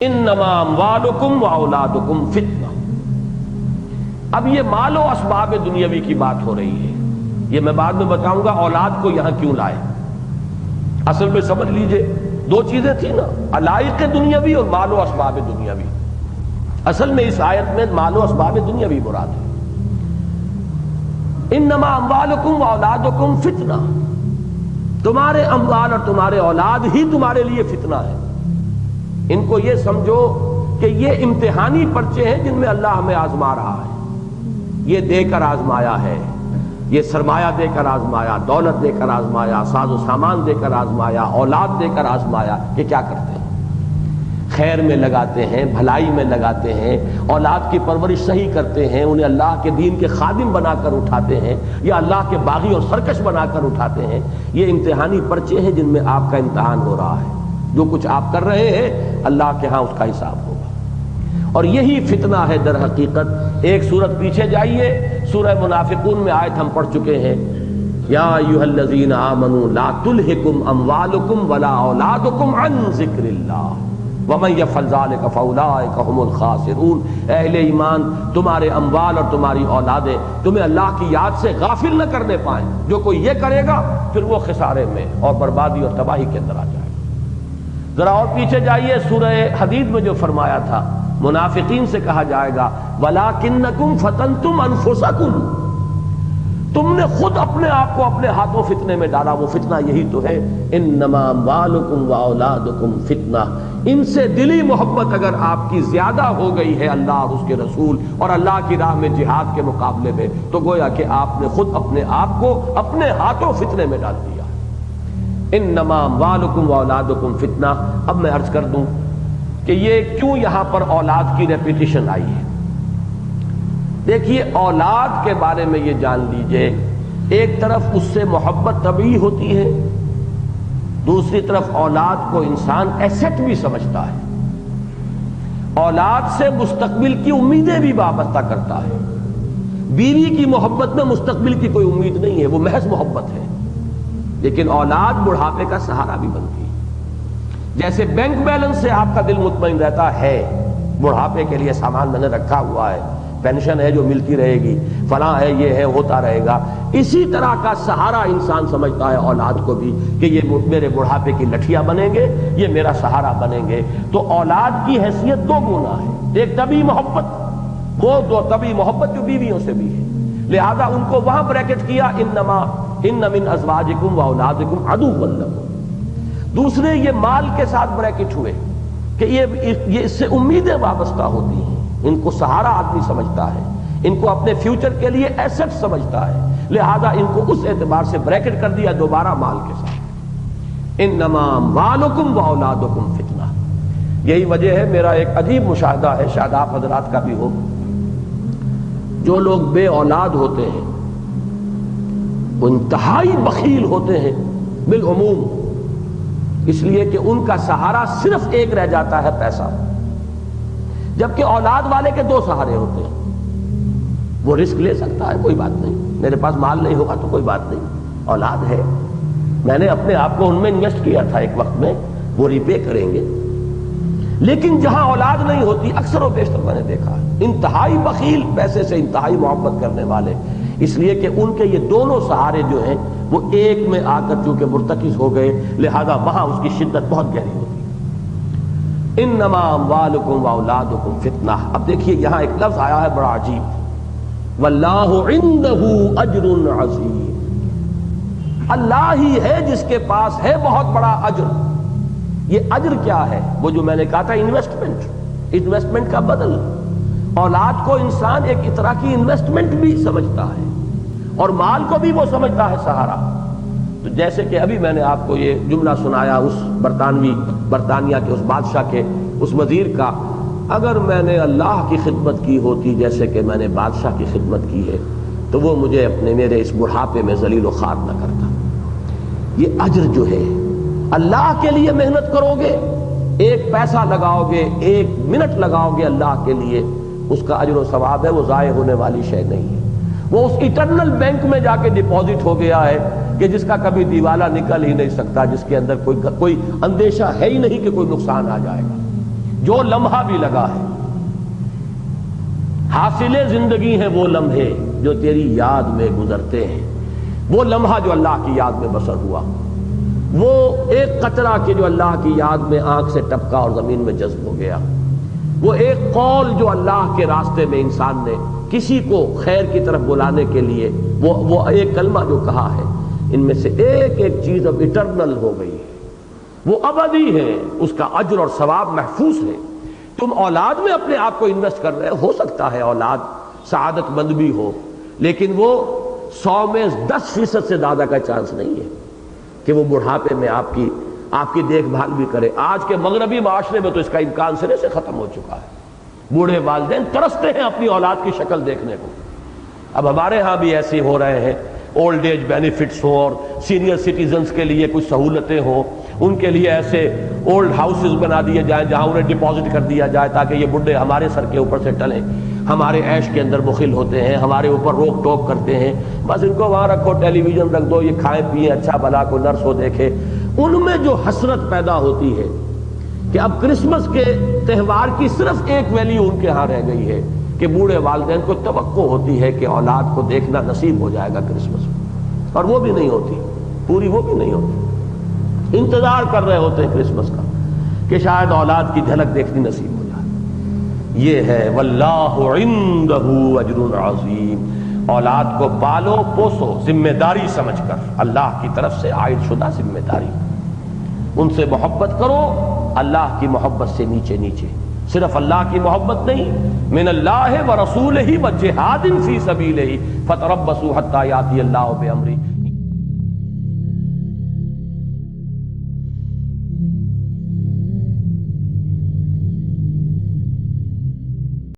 انما اموالکم و اولادکم فتنہ۔ اب یہ مال و اسباب دنیاوی کی بات ہو رہی ہے، یہ میں بعد میں بتاؤں گا اولاد کو یہاں کیوں لائے۔ اصل میں سمجھ لیجئے دو چیزیں تھیں نا، علائق دنیاوی اور مال و اسباب دنیاوی۔ اصل میں اس آیت میں مال و اسباب دنیاوی مراد ہے۔ انما اموالکم و اولادکم فتنہ، تمہارے اموال اور تمہارے اولاد ہی تمہارے لیے فتنہ ہے۔ ان کو یہ سمجھو کہ یہ امتحانی پرچے ہیں جن میں اللہ ہمیں آزما رہا ہے۔ یہ دے کر آزمایا ہے، یہ سرمایہ دے کر آزمایا، دولت دے کر آزمایا، ساز و سامان دے کر آزمایا، اولاد دے کر آزمایا کہ کیا کرتے ہیں، خیر میں لگاتے ہیں، بھلائی میں لگاتے ہیں، اولاد کی پرورش صحیح کرتے ہیں، انہیں اللہ کے دین کے خادم بنا کر اٹھاتے ہیں یا اللہ کے باغی اور سرکش بنا کر اٹھاتے ہیں۔ یہ امتحانی پرچے ہیں جن میں آپ کا امتحان ہو رہا ہے۔ جو کچھ آپ کر رہے ہیں اللہ کے ہاں اس کا حساب ہوگا، اور یہی فتنہ ہے در حقیقت۔ ایک سورت پیچھے جائیے، سورہ منافقون میں آیت ہم پڑھ چکے ہیں، یا ایھا الذین آمنوا لا تلھکم اموالکم ولا اولادکم عن ذکر اللہ ومن یفعل ذلک فاولئک هم الخاسرون۔ اہل ایمان، تمہارے اموال اور تمہاری اولادیں تمہیں اللہ کی یاد سے غافل نہ کرنے پائیں۔ جو کوئی یہ کرے گا پھر وہ خسارے میں اور بربادی اور تباہی کے اندر آ جائے گا۔ ذرا اور پیچھے جائیے، سورہ حدید میں جو فرمایا تھا منافقین سے کہا جائے گا وَلَٰكِنَّكُمْ فَتَنْتُمْ أَنفُسَكُمْ، تم نے خود اپنے آپ کو اپنے ہاتھوں فتنے میں ڈالا۔ وہ فتنہ یہی تو ہے، انما اموالکم واولادکم فتنہ۔ ان سے دلی محبت اگر آپ کی زیادہ ہو گئی ہے اللہ اور اس کے رسول اور اللہ کی راہ میں جہاد کے مقابلے میں، تو گویا کہ آپ نے خود اپنے آپ کو اپنے ہاتھوں فتنے میں ڈال دیا۔ انما اموالکم واولادکم فتنہ۔ اب میں عرض کر دوں کہ یہ کیوں یہاں پر اولاد کی ریپیٹیشن آئی ہے۔ دیکھیے، اولاد کے بارے میں یہ جان لیجئے، ایک طرف اس سے محبت طبعی ہوتی ہے، دوسری طرف اولاد کو انسان ایسٹ بھی سمجھتا ہے۔ اولاد سے مستقبل کی امیدیں بھی وابستہ کرتا ہے۔ بیوی کی محبت میں مستقبل کی کوئی امید نہیں ہے، وہ محض محبت ہے، لیکن اولاد بڑھاپے کا سہارا بھی بنتی ہے۔ جیسے بینک بیلنس سے آپ کا دل مطمئن رہتا ہے، بڑھاپے کے لیے سامان میں نے رکھا ہوا ہے، پینشن ہے جو ملتی رہے گی، فلاں ہے، یہ ہے، ہوتا رہے گا، اسی طرح کا سہارا انسان سمجھتا ہے اولاد کو بھی کہ یہ میرے بڑھاپے کی لٹھیاں بنیں گے، یہ میرا سہارا بنیں گے۔ تو اولاد کی حیثیت دو گنا ہے، ایک طبعی محبت، وہ دو طبعی محبت جو بیویوں سے بھی ہے، لہذا ان کو وہاں بریکٹ کیا ان من ازواجکم واولادکم عدوا لکم۔ دوسرے یہ مال کے ساتھ بریکٹ ہوئے کہ یہ اس سے امیدیں وابستہ ہوتی ہیں، ان کو سہارا آدمی سمجھتا ہے، ان کو اپنے فیوچر کے لیے ایسٹ سمجھتا ہے، لہذا ان کو اس اعتبار سے بریکٹ کر دیا دوبارہ مال کے ساتھ۔ انما اموالکم واولادکم فتنہ۔ یہی وجہ ہے، میرا ایک عجیب مشاہدہ ہے، شاید آپ حضرات کا بھی ہو، جو لوگ بے اولاد ہوتے ہیں وہ انتہائی بخیل ہوتے ہیں بالعموم، اس لیے کہ ان کا سہارا صرف ایک رہ جاتا ہے، پیسہ، جبکہ اولاد والے کے دو سہارے ہوتے ہیں۔ وہ رسک لے سکتا ہے، کوئی بات نہیں، میرے پاس مال نہیں ہوگا تو کوئی بات نہیں، اولاد ہے، میں نے اپنے آپ کو ان میں انویسٹ کیا تھا ایک وقت میں، وہ ریپے کریں گے۔ لیکن جہاں اولاد نہیں ہوتی، اکثر و بیشتر میں نے دیکھا انتہائی بخیل، پیسے سے انتہائی محبت کرنے والے، اس لیے کہ ان کے یہ دونوں سہارے جو ہیں وہ ایک میں آ کر چونکہ مرتکز ہو گئے، لہذا وہاں اس کی شدت بہت گہری ہوتی ہے۔ انما اموالکم واولادکم فتنہ۔ اب دیکھیے یہاں ایک لفظ آیا ہے بڑا عجیب، واللہ عنہ اجر عظیم۔ اللہ ہی ہے جس کے پاس ہے بہت بڑا اجر۔ یہ اجر کیا ہے؟ وہ جو میں نے کہا تھا انویسٹمنٹ کا بدل۔ اولاد کو انسان ایک طرح کی انویسٹمنٹ بھی سمجھتا ہے، اور مال کو بھی وہ سمجھتا ہے سہارا۔ تو جیسے کہ ابھی میں نے آپ کو یہ جملہ سنایا اس برطانیہ کے اس بادشاہ کے، اس وزیر کا، اگر میں نے اللہ کی خدمت کی ہوتی جیسے کہ میں نے بادشاہ کی خدمت کی ہے تو وہ مجھے میرے اس بڑھاپے میں ذلیل و خوار نہ کرتا۔ یہ اجر جو ہے، اللہ کے لیے محنت کرو گے، ایک پیسہ لگاؤ گے، ایک منٹ لگاؤ گے اللہ کے لیے، اس کا اجر و ثواب ہے، وہ ضائع ہونے والی شے نہیں ہے۔ وہ اس ایٹرنل بینک میں جا کے ڈپازٹ ہو گیا ہے کہ جس کا کبھی دیوالا نکل ہی نہیں سکتا، جس کے اندر کوئی اندیشہ ہے ہی نہیں کہ کوئی نقصان آ جائے گا۔ جو لمحہ بھی لگا ہے، حاصل زندگی ہیں وہ لمحے جو تیری یاد میں گزرتے ہیں، وہ لمحہ جو اللہ کی یاد میں بسر ہوا، وہ ایک قطرہ کہ جو اللہ کی یاد میں آنکھ سے ٹپکا اور زمین میں جذب ہو گیا، وہ ایک قول جو اللہ کے راستے میں انسان نے کسی کو خیر کی طرف بلانے کے لیے وہ ایک کلمہ جو کہا ہے، ان میں سے ایک ایک چیز اب اٹرنل ہو گئی ہے، وہ ابدی ہے، اس کا اجر اور ثواب محفوظ ہے۔ تم اولاد میں اپنے آپ کو انویسٹ کر رہے ہو سکتا ہے اولاد سعادت مند بھی ہو، لیکن وہ 100 میں 10% سے زیادہ کا چانس نہیں ہے کہ وہ بڑھاپے میں آپ کی دیکھ بھال بھی کرے۔ آج کے مغربی معاشرے میں تو اس کا امکان سرے سے ختم ہو چکا ہے۔ بوڑھے والدین ترستے ہیں اپنی اولاد کی شکل دیکھنے کو۔ اب ہمارے ہاں بھی ایسے ہو رہے ہیں، اولڈ ایج بینیفٹس ہوں اور سینئر سٹیزنز کے لیے کچھ سہولتیں ہوں، ان کے لیے ایسے اولڈ ہاؤسز بنا دیے جائیں جہاں انہیں ڈپازٹ کر دیا جائے تاکہ یہ بڈھے ہمارے سر کے اوپر سے ٹلیں، ہمارے عیش کے اندر مخل ہوتے ہیں، ہمارے اوپر روک ٹوک کرتے ہیں، بس ان کو وہاں رکھو، ٹیلی ویژن رکھ دو، یہ کھائیں پیئیں، اچھا بھلا کو نرس ہو دیکھے۔ ان میں جو حسرت پیدا ہوتی ہے کہ اب کرسمس کے تہوار کی صرف ایک ویلیو ان کے ہاں رہ گئی ہے کہ بوڑھے والدین کو توقع ہوتی ہے کہ اولاد کو دیکھنا نصیب ہو جائے گا کرسمس میں، اور وہ بھی نہیں ہوتی، پوری وہ بھی نہیں ہوتی۔ انتظار کر رہے ہوتے ہیں کرسمس کا کہ شاید اولاد کی جھلک دیکھنی نصیب ہو جائے۔ یہ ہے واللہ عندہ اجر عظیم۔ اولاد کو پالو پوسو ذمہ داری سمجھ کر، اللہ کی طرف سے عائد شدہ ذمہ داری، ان سے محبت کرو اللہ کی محبت سے نیچے نیچے، صرف اللہ کی محبت نہیں، من اللہ ورسولہ وجہاد فی سبیلہ فتربصوا حتی یاتی اللہ بامرہ۔